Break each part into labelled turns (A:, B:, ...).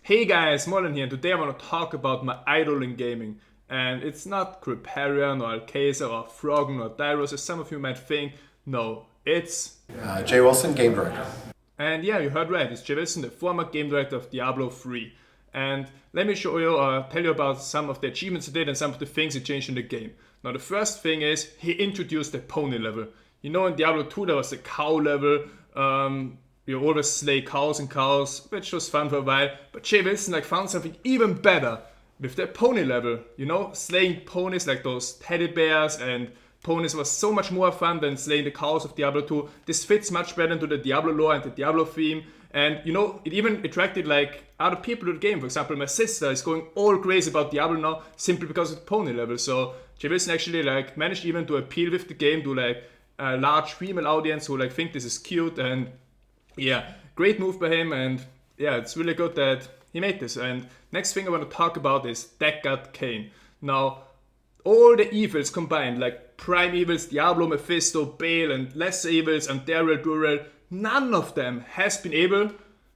A: Hey guys, Moldran here, and today I want to talk about my idol in gaming. And it's not Kripparrian or Alcazar or Froggen or Dyros as some of you might think. No, it's...
B: Jay Wilson, game director.
A: And yeah, you heard right, it's Jay Wilson, the former game director of Diablo 3. And let me show you or tell you about some of the achievements he did and some of the things he changed in the game. Now the first thing is, he introduced the pony level. You know, in Diablo 2 there was the cow level. You always slay cows and cows, which was fun for a while. But Jay Wilson found something even better with the pony level. You know, slaying ponies like those teddy bears and ponies was so much more fun than slaying the cows of Diablo 2. This fits much better into the Diablo lore and the Diablo theme. And you know, it even attracted other people to the game. For example, my sister is going all crazy about Diablo now simply because of the pony level. So Jay Wilson actually managed even to appeal with the game to a large female audience who think this is cute. And yeah, great move by him, and yeah, it's really good that he made this. And next thing I want to talk about is Deckard Cain. Now, all the evils combined, like Prime Evils, Diablo, Mephisto, Baal, and lesser evils, and Daryl, Durrell, none of them has been able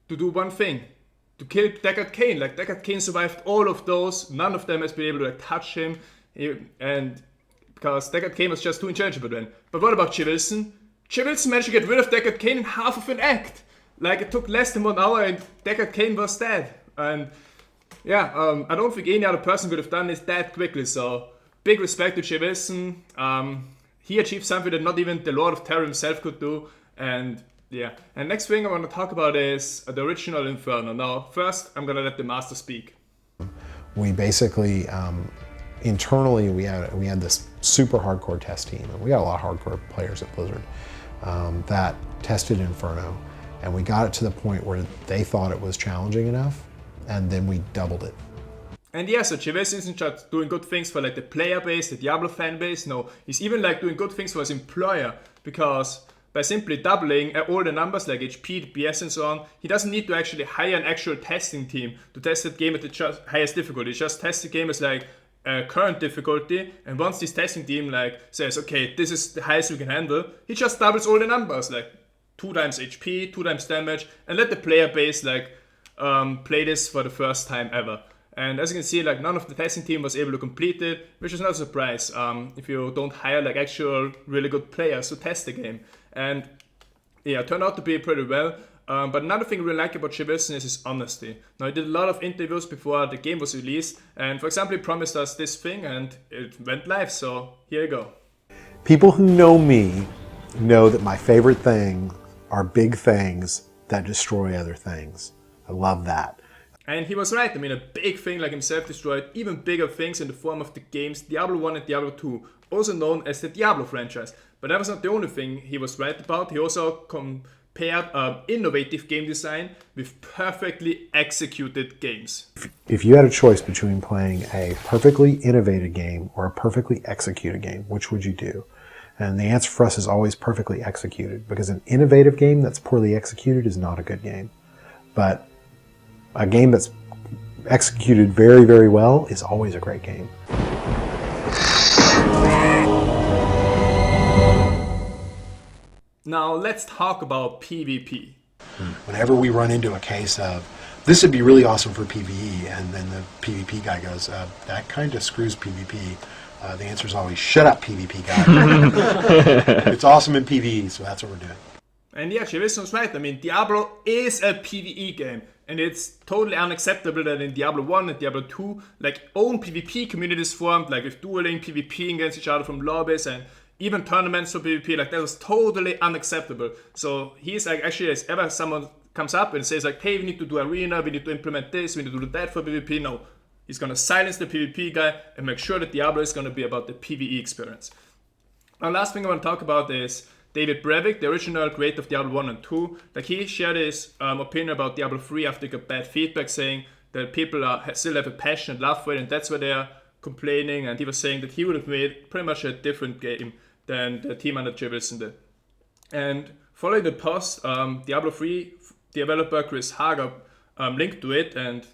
A: to do one thing. To kill Deckard Cain. Deckard Cain survived all of those, none of them has been able to touch him, and because Deckard Cain was just too intelligible then. But what about Jay Wilson? Jay Wilson managed to get rid of Deckard Cain in half of an act. It took less than 1 hour and Deckard Cain was dead. And yeah, I don't think any other person could have done this that quickly. So big respect to Jay Wilson. He achieved something that not even the Lord of Terror himself could do. And yeah, and next thing I want to talk about is the original Inferno. Now, first I'm gonna let the master speak.
B: We basically internally we had this super hardcore test team, and we got a lot of hardcore players at Blizzard that tested Inferno, and we got it to the point where they thought it was challenging enough, and then we doubled it.
A: And yeah, so Jay Wilson isn't just doing good things for the player base, the Diablo fan base. No, he's even doing good things for his employer, because by simply doubling all the numbers like HP, DPS and so on, he doesn't need to actually hire an actual testing team to test that game at the highest difficulty. He just tests the game as current difficulty, and once this testing team says, okay, this is the highest we can handle, he just doubles all the numbers, 2 times HP, 2 times damage, and let the player base play this for the first time ever. And as you can see, none of the testing team was able to complete it, which is not a surprise if you don't hire actual really good players to test the game. And yeah, it turned out to be pretty well. But another thing I really like about Jay Wilson is his honesty. Now, he did a lot of interviews before the game was released, and for example, he promised us this thing, and it went live, so here you go.
B: People who know me know that my favorite thing are big things that destroy other things. I love that.
A: And he was right. I mean, a big thing like himself destroyed even bigger things in the form of the games Diablo 1 and Diablo 2, also known as the Diablo franchise. But that was not the only thing he was right about. He also compared innovative game design with perfectly executed games.
B: If you had a choice between playing a perfectly innovated game or a perfectly executed game, which would you do? And the answer for us is always perfectly executed, because an innovative game that's poorly executed is not a good game. But a game that's executed very, very well is always a great game.
A: Now let's talk about PvP.
B: Whenever we run into a case of, this would be really awesome for PvE, and then the PvP guy goes, that kind of screws PvP. The answer is always, shut up, PvP guy. It's awesome in PvE, so that's what we're doing.
A: And yeah, Jay Wilson's right. I mean, Diablo is a PvE game, and it's totally unacceptable that in Diablo 1 and Diablo 2, own PvP communities formed, with dueling, PvPing against each other from lobbies, and even tournaments for PvP. That was totally unacceptable. So he's actually, as ever someone comes up and says hey, we need to do arena, we need to implement this, we need to do that for PvP. No, he's gonna silence the PvP guy and make sure that Diablo is gonna be about the PvE experience. Now, last thing I want to talk about is David Brevik, the original creator of Diablo 1 and 2. He shared his opinion about Diablo 3 after he got bad feedback, saying that people still have a passion and love for it, and that's why they're complaining. And he was saying that he would have made pretty much a different game than the team under Jay Wilson did. And following the post, Diablo 3 developer Chris Hager linked to it, and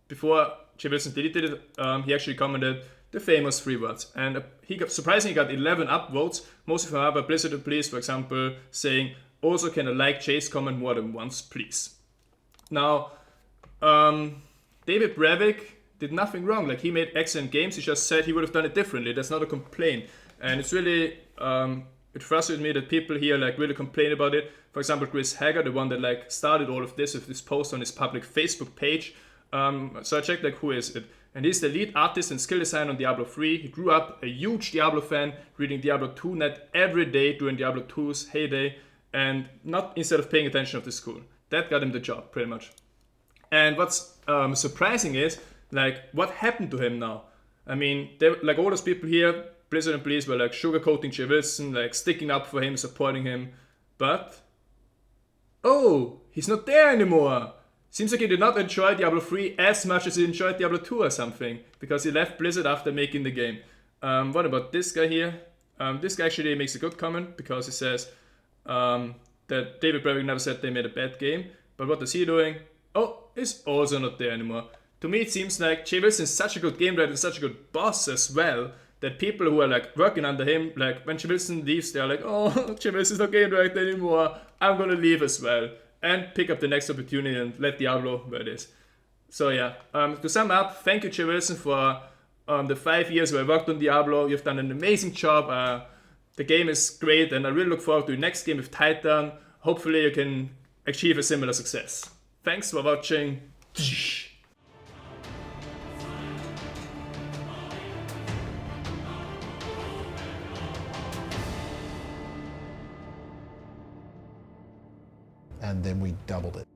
A: before Jay Wilson deleted it, he actually commented the famous 3 words. And he surprisingly got 11 upvotes. Most of them are by Blizzard employees, for example, saying, also can a like Jay's comment more than once, please. Now, David Brevik did nothing wrong. Like, he made excellent games. He just said he would have done it differently. That's not a complaint. And it's really, it frustrates me that people here like really complain about it. For example, Chris Hager, the one that like started all of this with this post on his public Facebook page. So I checked like, who is it? And he's the lead artist and skill designer on Diablo 3. He grew up a huge Diablo fan, reading Diablo 2 net every day during Diablo 2's heyday, and not instead of paying attention to school. That got him the job, pretty much. And what's surprising is, like, what happened to him now? I mean, like all those people here, Blizzard and Bleeze were like sugarcoating Jay Wilson, like sticking up for him, supporting him. But, oh, he's not there anymore. Seems like he did not enjoy Diablo 3 as much as he enjoyed Diablo 2 or something, because he left Blizzard after making the game. What about this guy here? This guy actually makes a good comment, because he says that David Brevik never said they made a bad game. But what is he doing? Oh, he's also not there anymore. To me, it seems like Jay Wilson is such a good game writer and such a good boss as well, that people who are like working under him, like when Jay Wilson leaves, they're like, oh, Jay Wilson's not game writer anymore. I'm gonna leave as well. And pick up the next opportunity and let Diablo where it is. So yeah, to sum up, thank you Jay Wilson for the 5 years where I worked on Diablo. You've done an amazing job. The game is great, and I really look forward to the next game with Titan. Hopefully you can achieve a similar success. Thanks for watching.
B: And then we doubled it.